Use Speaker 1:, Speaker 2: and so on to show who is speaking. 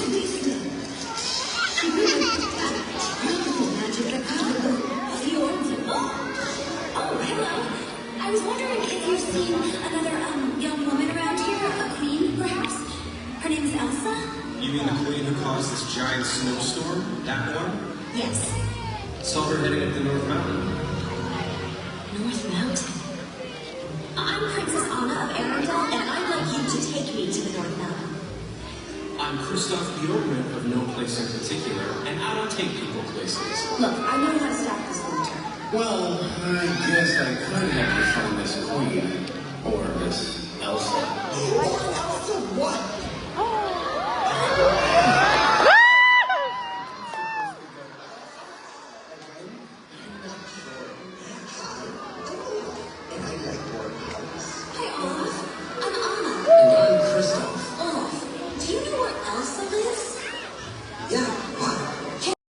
Speaker 1: Oh, hello. I was wondering if you've seen another young woman around here, a queen, perhaps? Her name is Elsa?
Speaker 2: You mean the queen who caused this giant snowstorm? That one?
Speaker 1: Yes.
Speaker 2: Saw her heading up the North Mountain.
Speaker 1: North Mountain? I'm Princess Anna of Arendelle, and I'd like you to take me to the North Mountain.
Speaker 2: I'm Kristoff Bjorkman of No Place in Particular, and I don't take people places.
Speaker 1: Look, I know how to stop this winter.
Speaker 3: Well, I guess I could have you find this queen. Or this Elsa.
Speaker 4: Elsa what?